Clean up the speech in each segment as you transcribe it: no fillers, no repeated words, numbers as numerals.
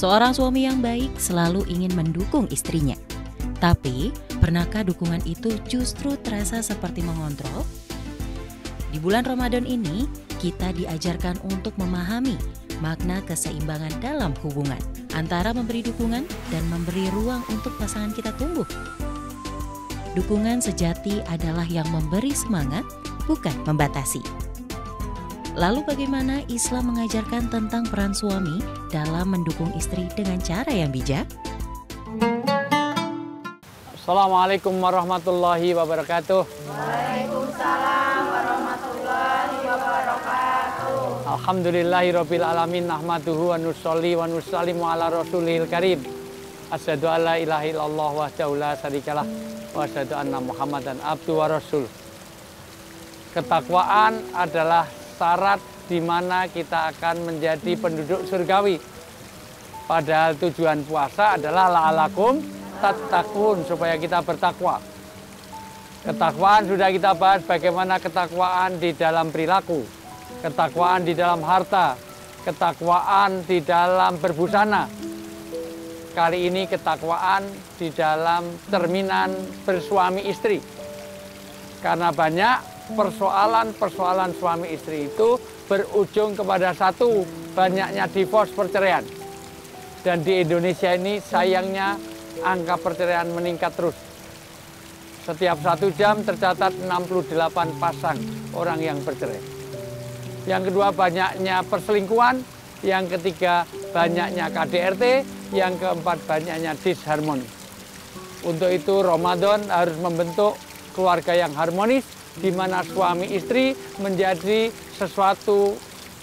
Seorang suami yang baik selalu ingin mendukung istrinya. Tapi, pernahkah dukungan itu justru terasa seperti mengontrol? Di bulan Ramadan ini, kita diajarkan untuk memahami makna keseimbangan dalam hubungan antara memberi dukungan dan memberi ruang untuk pasangan kita tumbuh. Dukungan sejati adalah yang memberi semangat, bukan membatasi. Lalu bagaimana Islam mengajarkan tentang peran suami dalam mendukung istri dengan cara yang bijak? Assalamualaikum warahmatullahi wabarakatuh. Waalaikumsalam warahmatullahi wabarakatuh. Alhamdulillahirabbil alamin, nahmaduhu wa nusolli wa nusallimu ala rasulil karim. Asyhadu alla ilaha illallah wahdahu la syarikalah wa asyhadu anna Muhammadan abduhu wa rasul. Ketakwaan adalah syarat di mana kita akan menjadi penduduk surgawi. Padahal tujuan puasa adalah la'alakum tattaqun, supaya kita bertakwa. Ketakwaan sudah kita bahas, bagaimana ketakwaan di dalam perilaku, ketakwaan di dalam harta, ketakwaan di dalam berbusana. Kali ini ketakwaan di dalam cerminan bersuami istri. Karena banyak persoalan-persoalan suami istri itu berujung kepada satu, banyaknya divorce, perceraian. Dan di Indonesia ini sayangnya angka perceraian meningkat terus. Setiap 1 jam tercatat 68 pasang orang yang bercerai. Yang kedua, banyaknya perselingkuhan. Yang ketiga, banyaknya KDRT. Yang keempat, banyaknya disharmoni. Untuk itu Ramadan harus membentuk keluarga yang harmonis, di mana suami istri menjadi sesuatu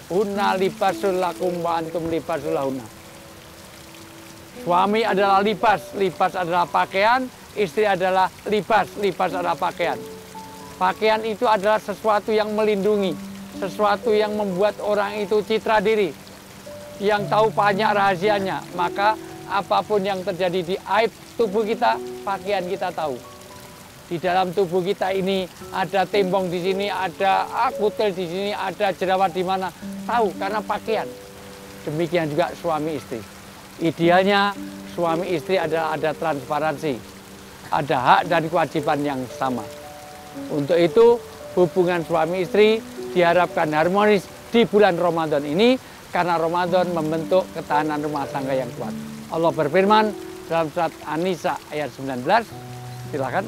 hunna libasul lakum wa antum libasul lahunna. Suami adalah libas, libas adalah pakaian, istri adalah libas, libas adalah pakaian. Pakaian itu adalah sesuatu yang melindungi, sesuatu yang membuat orang itu citra diri, yang tahu banyak rahasianya. Maka apapun yang terjadi di aib tubuh kita, pakaian kita tahu. Di dalam tubuh kita ini ada tembong di sini, ada kutil di sini, ada jerawat di mana, tahu karena pakaian. Demikian juga suami istri. Idealnya suami istri adalah ada transparansi, ada hak dan kewajiban yang sama. Untuk itu hubungan suami istri diharapkan harmonis di bulan Ramadan ini, karena Ramadan membentuk ketahanan rumah tangga yang kuat. Allah berfirman dalam surat An-Nisa ayat 19, silakan.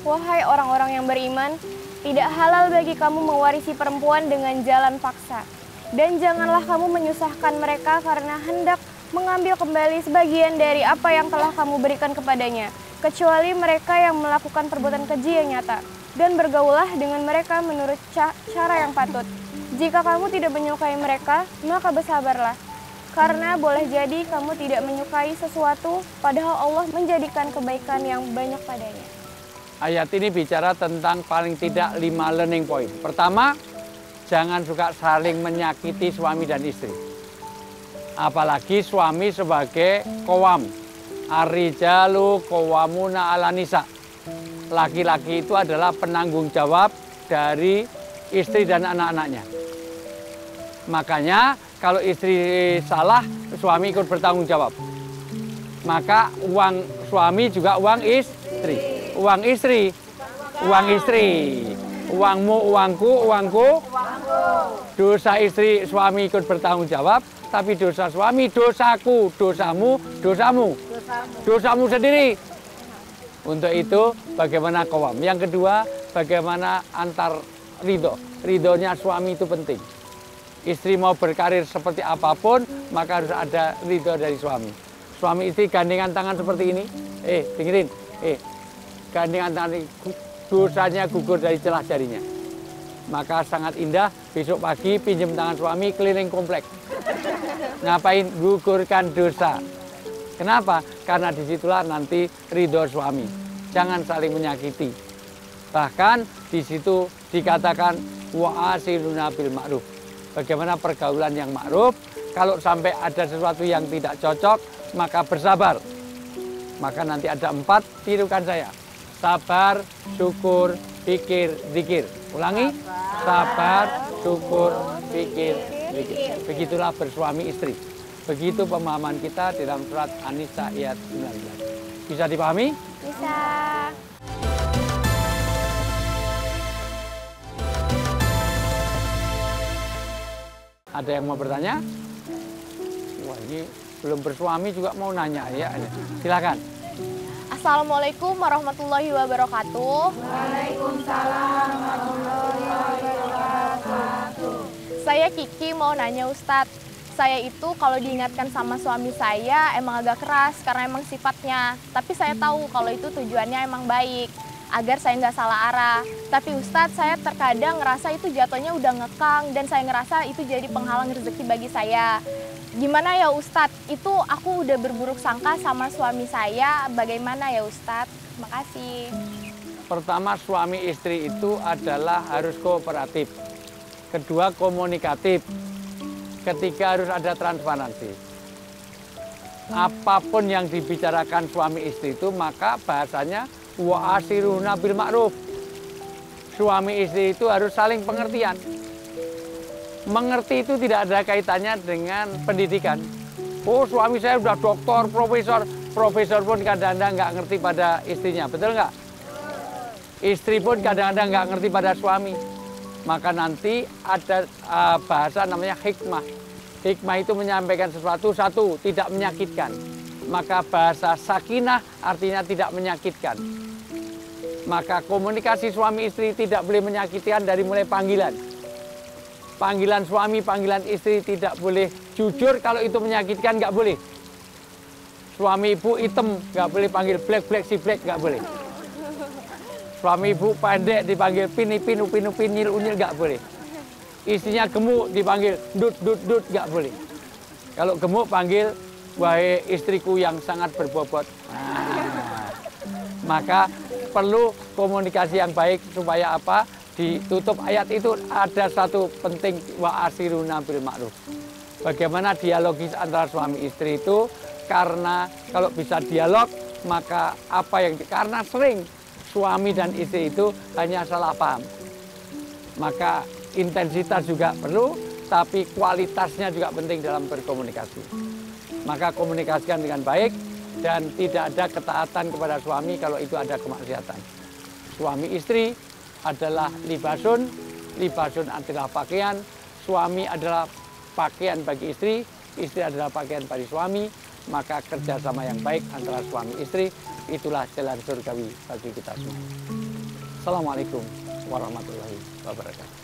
Wahai orang-orang yang beriman, tidak halal bagi kamu mewarisi perempuan dengan jalan paksa. Dan janganlah kamu menyusahkan mereka karena hendak mengambil kembali sebagian dari apa yang telah kamu berikan kepadanya, kecuali mereka yang melakukan perbuatan keji yang nyata. Dan bergaulah dengan mereka menurut cara yang patut. Jika kamu tidak menyukai mereka, maka bersabarlah. Karena boleh jadi kamu tidak menyukai sesuatu, padahal Allah menjadikan kebaikan yang banyak padanya. Ayat ini bicara tentang paling tidak 5 learning point. Pertama, jangan suka saling menyakiti suami dan istri. Apalagi suami sebagai qawwam. Ar-rijalu qawwamuna 'alan nisa. Laki-laki itu adalah penanggung jawab dari istri dan anak-anaknya. Makanya kalau istri salah, suami ikut bertanggung jawab. Maka uang suami juga uang istri. Uang istri, uang istri. Uangmu, uangku, uangku. Dosa istri, suami ikut bertanggung jawab. Tapi dosa suami, dosaku. Dosamu, dosamu. Dosamu sendiri. Untuk itu, bagaimana qawwam. Yang kedua, bagaimana antar ridho. Ridhonya suami itu penting. Istri mau berkarir seperti apapun, maka harus ada ridho dari suami. Suami istri gandengan tangan seperti ini. Dengerin. Gandengan tangan, dosanya gugur dari celah jarinya. Maka sangat indah, besok pagi pinjam tangan suami keliling komplek. Ngapain? Gugurkan dosa. Kenapa? Karena disitulah nanti ridho suami. Jangan saling menyakiti. Bahkan di situ dikatakan wa'asiluna bil ma'ruf. Bagaimana pergaulan yang ma'ruf? Kalau sampai ada sesuatu yang tidak cocok, maka bersabar. Maka nanti ada 4, tirukan saya. Sabar, syukur, pikir, zikir. Ulangi. Sabar, syukur, pikir, zikir. Begitulah bersuami istri. Begitu pemahaman kita di dalam surat An-Nisa ayat 19. Bisa dipahami? Bisa. Ada yang mau bertanya? Wah, ini belum bersuami juga mau nanya ya. Silakan. Assalamualaikum warahmatullahi wabarakatuh. Waalaikumsalam warahmatullahi wabarakatuh. Saya Kiki mau nanya Ustadz. Saya itu kalau diingatkan sama suami saya emang agak keras karena emang sifatnya. Tapi saya tahu kalau itu tujuannya emang baik, agar saya nggak salah arah. Tapi Ustadz, saya terkadang ngerasa itu jatuhnya udah ngekang dan saya ngerasa itu jadi penghalang rezeki bagi saya. Gimana ya Ustadz? Itu aku udah berburuk sangka sama suami saya. Bagaimana ya Ustadz? Makasih. Pertama, suami istri itu adalah harus kooperatif. Kedua, komunikatif. Ketiga, harus ada transparansi. Apapun yang dibicarakan suami istri itu, maka bahasanya wa asiruna bil ma'ruf. Suami istri itu harus saling pengertian. Mengerti itu tidak ada kaitannya dengan pendidikan. Oh, suami saya udah doktor, profesor. Profesor pun kadang-kadang nggak ngerti pada istrinya, betul nggak? Istri pun kadang-kadang nggak ngerti pada suami. Maka nanti ada bahasa namanya hikmah. Hikmah itu menyampaikan sesuatu, satu, tidak menyakitkan. Maka bahasa sakinah artinya tidak menyakitkan. Maka komunikasi suami istri tidak boleh menyakitkan dari mulai panggilan. Panggilan suami, panggilan istri tidak boleh jujur, kalau itu menyakitkan nggak boleh. Suami ibu hitam nggak boleh panggil black, black si black, nggak boleh. Suami ibu pendek dipanggil pin, ipin, upin, upin, nyil, unyil, nggak boleh. Istrinya gemuk dipanggil dut, dut, dut, nggak boleh. Kalau gemuk panggil wahai istriku yang sangat berbobot. Nah, maka perlu komunikasi yang baik supaya apa? Ditutup ayat itu ada satu penting, wa asiruna bil ma'ruf. Bagaimana dialogis antara suami istri itu, karena kalau bisa dialog maka apa yang karena sering suami dan istri itu hanya salah paham. Maka intensitas juga perlu, tapi kualitasnya juga penting dalam berkomunikasi. Maka komunikasikan dengan baik dan tidak ada ketaatan kepada suami kalau itu ada kemaksiatan. Suami istri adalah libasun, libasun adalah pakaian, suami adalah pakaian bagi istri, istri adalah pakaian bagi suami, maka kerjasama yang baik antara suami istri, itulah jalan surgawi bagi kita semua. Assalamualaikum warahmatullahi wabarakatuh.